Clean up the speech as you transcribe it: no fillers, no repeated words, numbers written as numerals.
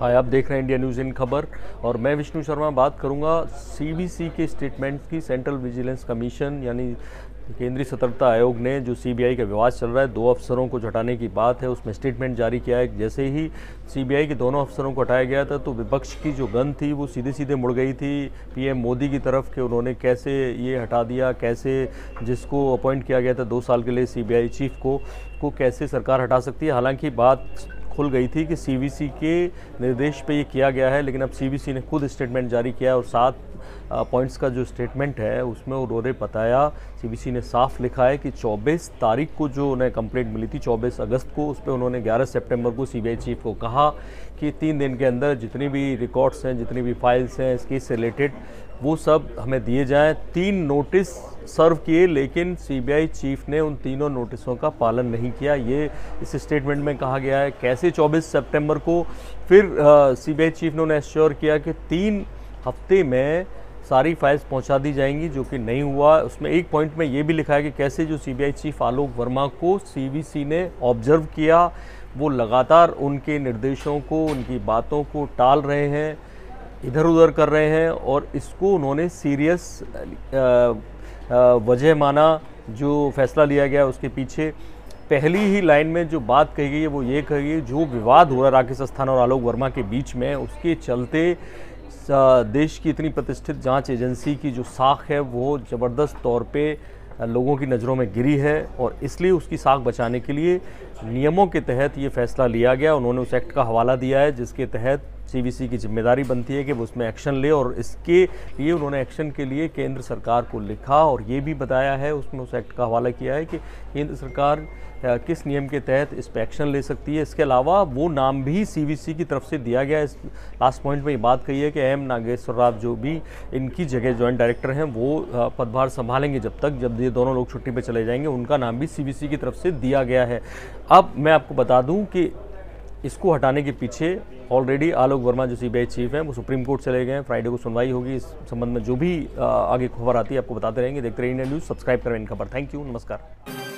हाय, आप देख रहे हैं इंडिया न्यूज़ इन खबर और मैं विष्णु शर्मा बात करूंगा सीवीसी के स्टेटमेंट की। सेंट्रल विजिलेंस कमीशन यानी केंद्रीय सतर्कता आयोग ने जो सीबीआई का विवाद चल रहा है, 2 अफसरों को हटाने की बात है, उसमें स्टेटमेंट जारी किया है। जैसे ही सीबीआई के दोनों अफसरों को हटाया गया था तो विपक्ष की जो गन थी वो सीधे सीधे मुड़ गई थी पीएम मोदी की तरफ कि उन्होंने कैसे ये हटा दिया, कैसे जिसको अपॉइंट किया गया था 2 साल के लिए सीबीआई चीफ को कैसे सरकार हटा सकती है। हालांकि बात खुल गई थी कि सीवीसी के निर्देश पे ये किया गया है, लेकिन अब सीवीसी ने खुद स्टेटमेंट जारी किया और 7 पॉइंट्स का जो स्टेटमेंट है उसमें उन्होंने बताया, सीवीसी ने साफ लिखा है कि 24 तारीख को जो उन्हें कंप्लेंट मिली थी 24 अगस्त को, उस पर उन्होंने 11 सितंबर को सीबीआई चीफ को कहा कि 3 दिन के अंदर जितनी भी रिकॉर्ड्स हैं, जितनी भी फाइल्स हैं इस केस से रिलेटेड, वो सब हमें दिए जाएं। 3 नोटिस सर्व किए, लेकिन सीबीआई चीफ ने उन तीनों नोटिसों का पालन नहीं किया। ये इस स्टेटमेंट में कहा गया है। कैसे 24 सितंबर को फिर सीबीआई चीफ ने उन्हें एश्योर किया कि 3 हफ्ते में सारी फाइल्स पहुंचा दी जाएंगी, जो कि नहीं हुआ। उसमें एक पॉइंट में ये भी लिखा है कि कैसे जो सीबीआई चीफ आलोक वर्मा को सीवीसी ने ऑब्जर्व किया, वो लगातार उनके निर्देशों को, उनकी बातों को टाल रहे हैं, इधर उधर कर रहे हैं और इसको उन्होंने सीरियस वजह माना। जो फैसला लिया गया उसके पीछे पहली ही लाइन में जो बात कही गई है वो ये कही गई, जो विवाद हो रहा है राकेश अस्थाना और आलोक वर्मा के बीच में, उसके चलते देश की इतनी प्रतिष्ठित जांच एजेंसी की जो साख है वो ज़बरदस्त तौर पे लोगों की नज़रों में गिरी है और इसलिए उसकी साख बचाने के लिए नियमों के तहत ये फैसला लिया गया। उन्होंने उस एक्ट का हवाला दिया है जिसके तहत सीवीसी की जिम्मेदारी बनती है कि वो उसमें एक्शन ले, और इसके लिए उन्होंने एक्शन के लिए केंद्र सरकार को लिखा और ये भी बताया है, उसमें उस एक्ट का हवाला किया है कि केंद्र सरकार किस नियम के तहत इस पर एक्शन ले सकती है। इसके अलावा वो नाम भी सीवीसी की तरफ से दिया गया है। इस लास्ट पॉइंट में ये बात कही है कि एम नागेश्वर राव जो भी इनकी जगह जॉइंट डायरेक्टर हैं वो पदभार संभालेंगे जब ये दोनों लोग छुट्टी पे चले जाएंगे, उनका नाम भी सीवीसी की तरफ से दिया गया है। अब मैं आपको बता दूं कि इसको हटाने के पीछे ऑलरेडी आलोक वर्मा जो सीबीआई चीफ हैं वो सुप्रीम कोर्ट चले गए हैं। फ्राइडे को सुनवाई होगी। इस संबंध में जो भी आगे खबर आती है आपको बताते रहेंगे। देखते रहिए इंडिया न्यूज़, सब्सक्राइब करें इन खबर। थैंक यू, नमस्कार।